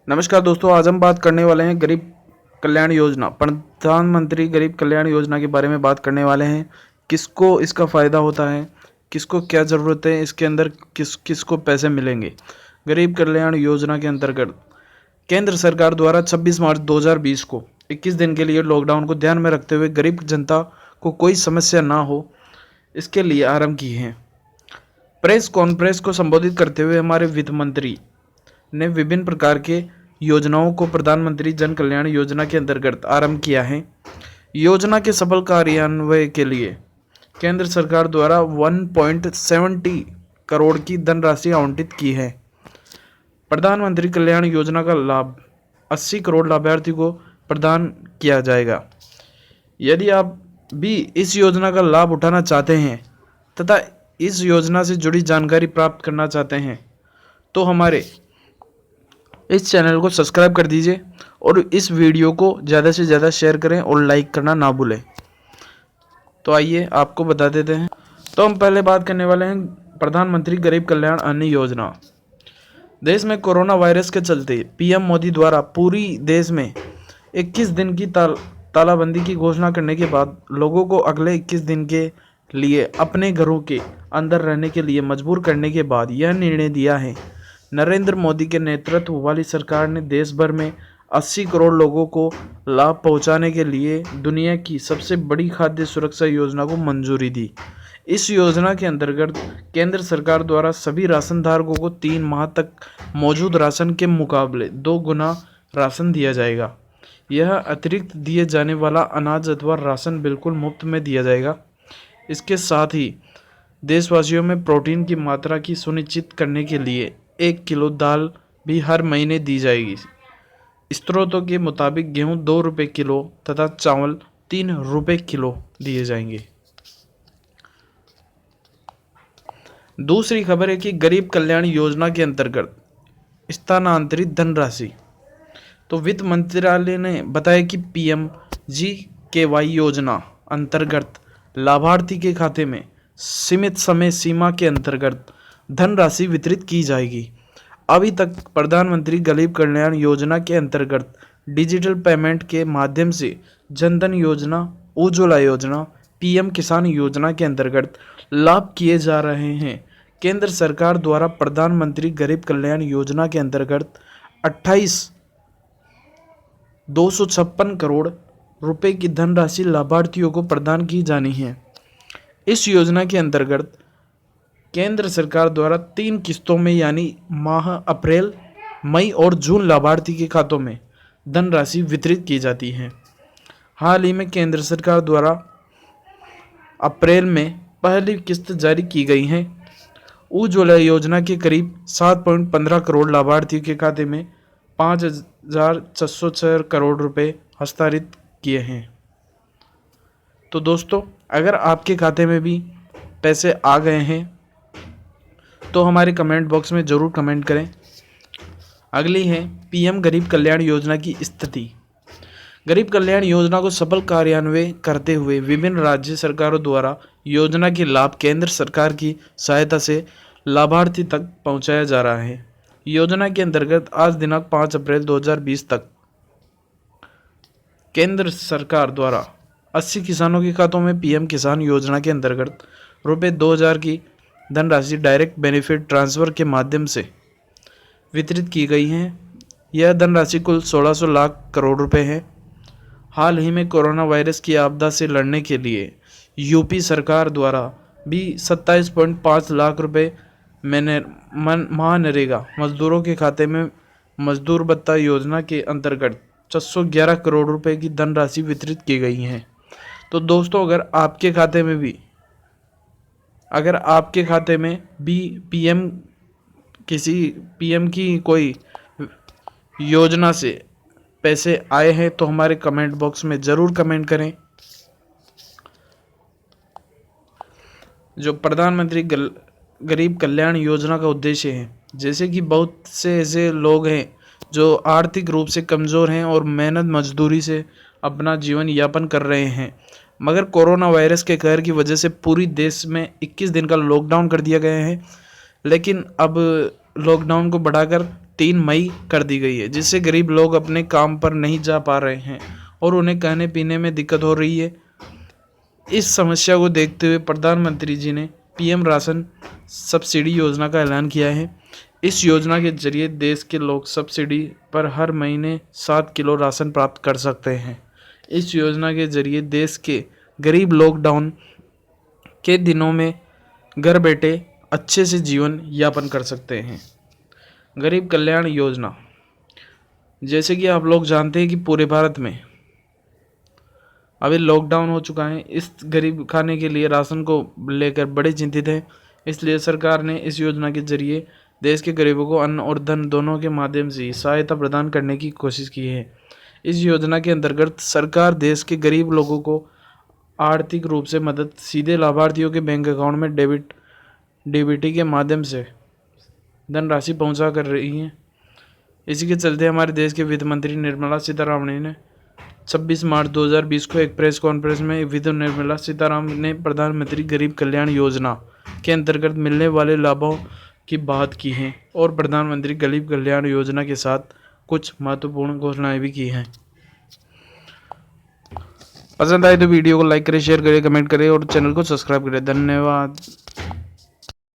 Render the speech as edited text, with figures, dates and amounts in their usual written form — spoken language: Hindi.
नमस्कार दोस्तों, आज हम बात करने वाले हैं गरीब कल्याण योजना, प्रधानमंत्री गरीब कल्याण योजना के बारे में बात करने वाले हैं। किसको इसका फ़ायदा होता है, किसको क्या ज़रूरत है, इसके अंदर किसको पैसे मिलेंगे। गरीब कल्याण योजना के अंतर्गत केंद्र सरकार द्वारा 26 मार्च 2020 को 21 दिन के लिए लॉकडाउन को ध्यान में रखते हुए गरीब जनता को कोई समस्या ना हो, इसके लिए आरंभ की है। प्रेस कॉन्फ्रेंस को संबोधित करते हुए हमारे वित्त मंत्री ने विभिन्न प्रकार के योजनाओं को प्रधानमंत्री जन कल्याण योजना के अंतर्गत आरंभ किया है। योजना के सफल कार्यान्वयन के लिए केंद्र सरकार द्वारा 1.70 करोड़ की धनराशि आवंटित की है। प्रधानमंत्री कल्याण योजना का लाभ 80 करोड़ लाभार्थी को प्रदान किया जाएगा। यदि आप भी इस योजना का लाभ उठाना चाहते हैं तथा इस योजना से जुड़ी जानकारी प्राप्त करना चाहते हैं तो हमारे इस चैनल को सब्सक्राइब कर दीजिए और इस वीडियो को ज़्यादा से ज़्यादा शेयर करें और लाइक करना ना भूलें। तो आइए आपको बता देते हैं। तो हम पहले बात करने वाले हैं प्रधानमंत्री गरीब कल्याण अन्न योजना। देश में कोरोना वायरस के चलते पीएम मोदी द्वारा पूरी देश में 21 दिन की तालाबंदी की घोषणा करने के बाद लोगों को अगले 21 दिन के लिए अपने घरों के अंदर रहने के लिए मजबूर करने के बाद यह निर्णय दिया है। नरेंद्र मोदी के नेतृत्व वाली सरकार ने देश भर में 80 करोड़ लोगों को लाभ पहुंचाने के लिए दुनिया की सबसे बड़ी खाद्य सुरक्षा योजना को मंजूरी दी। इस योजना के अंतर्गत केंद्र सरकार द्वारा सभी राशन धारकों को 3 माह तक मौजूद राशन के मुकाबले 2 गुना राशन दिया जाएगा। यह अतिरिक्त दिए जाने वाला अनाज अथवा राशन बिल्कुल मुफ्त में दिया जाएगा। इसके साथ ही देशवासियों में प्रोटीन की मात्रा की सुनिश्चित करने के लिए 1 किलो दाल भी हर महीने दी जाएगी। स्रोतों के मुताबिक गेहूं 2 रुपये किलो तथा चावल 3 रुपये किलो दिए जाएंगे। दूसरी खबर है कि गरीब कल्याण योजना के अंतर्गत स्थानांतरित धनराशि। तो वित्त मंत्रालय ने बताया कि PMGKY योजना अंतर्गत लाभार्थी के खाते में सीमित समय सीमा के अंतर्गत धनराशि वितरित की जाएगी। अभी तक प्रधानमंत्री गरीब कल्याण योजना के अंतर्गत डिजिटल पेमेंट के माध्यम से जनधन योजना, उज्ज्वला योजना, PM किसान योजना के अंतर्गत लाभ किए जा रहे हैं। केंद्र सरकार द्वारा प्रधानमंत्री गरीब कल्याण योजना के अंतर्गत 256 करोड़ रुपए की धनराशि लाभार्थियों को प्रदान की जानी है। इस योजना के अंतर्गत केंद्र सरकार द्वारा 3 किस्तों में यानी माह अप्रैल, मई और जून लाभार्थी के खातों में धनराशि वितरित की जाती है। हाल ही में केंद्र सरकार द्वारा अप्रैल में पहली किस्त जारी की गई है। उज्ज्वला योजना के करीब 7.15 करोड़ लाभार्थियों के खाते में 5,606 करोड़ रुपए हस्तांतरित किए हैं। तो दोस्तों, अगर आपके खाते में भी पैसे आ गए हैं तो हमारे कमेंट बॉक्स में ज़रूर कमेंट करें। अगली है PM गरीब कल्याण योजना की स्थिति। गरीब कल्याण योजना को सफल कार्यान्वयन करते हुए विभिन्न राज्य सरकारों द्वारा योजना के लाभ केंद्र सरकार की सहायता से लाभार्थी तक पहुंचाया जा रहा है। योजना के अंतर्गत आज दिनांक 5 अप्रैल 2020 तक केंद्र सरकार द्वारा 80 किसानों के खातों में PM किसान योजना के अंतर्गत रुपये 2,000 की धनराशि डायरेक्ट बेनिफिट ट्रांसफ़र के माध्यम से वितरित की गई है। यह धनराशि कुल 1,600 लाख करोड़ रुपए है। हाल ही में कोरोना वायरस की आपदा से लड़ने के लिए यूपी सरकार द्वारा भी 27.5 लाख रुपए महानरेगा मजदूरों के खाते में मजदूर भत्ता योजना के अंतर्गत 611 करोड़ रुपए की धनराशि वितरित की गई है। तो दोस्तों, अगर आपके खाते में भी PM की कोई योजना से पैसे आए हैं तो हमारे कमेंट बॉक्स में ज़रूर कमेंट करें। जो प्रधानमंत्री गरीब कल्याण योजना का उद्देश्य है, जैसे कि बहुत से ऐसे लोग हैं जो आर्थिक रूप से कमज़ोर हैं और मेहनत मजदूरी से अपना जीवन यापन कर रहे हैं, मगर कोरोना वायरस के कहर की वजह से पूरी देश में 21 दिन का लॉकडाउन कर दिया गया है। लेकिन अब लॉकडाउन को बढ़ाकर 3 मई कर दी गई है, जिससे गरीब लोग अपने काम पर नहीं जा पा रहे हैं और उन्हें खाने पीने में दिक्कत हो रही है। इस समस्या को देखते हुए प्रधानमंत्री जी ने पीएम राशन सब्सिडी योजना का ऐलान किया है। इस योजना के जरिए देश के लोग सब्सिडी पर हर महीने 7 किलो राशन प्राप्त कर सकते हैं। इस योजना के जरिए देश के गरीब लॉकडाउन के दिनों में घर बैठे अच्छे से जीवन यापन कर सकते हैं। गरीब कल्याण योजना, जैसे कि आप लोग जानते हैं कि पूरे भारत में अभी लॉकडाउन हो चुका है। इस गरीब खाने के लिए राशन को लेकर बड़े चिंतित हैं। इसलिए सरकार ने इस योजना के जरिए देश के गरीबों को अन्न और धन दोनों के माध्यम से सहायता प्रदान करने की कोशिश की है। इस योजना के अंतर्गत सरकार देश के गरीब लोगों को आर्थिक रूप से मदद सीधे लाभार्थियों के बैंक अकाउंट में डीबीटी के माध्यम से धनराशि पहुंचा कर रही है। इसी के चलते हमारे देश के वित्त मंत्री निर्मला सीतारामन ने 26 मार्च 2020 को एक प्रेस कॉन्फ्रेंस में वित्त निर्मला सीतारामन ने प्रधानमंत्री गरीब कल्याण योजना के अंतर्गत मिलने वाले लाभों की बात की है और प्रधानमंत्री गरीब कल्याण योजना के साथ कुछ महत्वपूर्ण घोषणाएं भी की हैं। पसंद आए तो वीडियो को लाइक करें, शेयर करें, कमेंट करें और चैनल को सब्सक्राइब करें। धन्यवाद।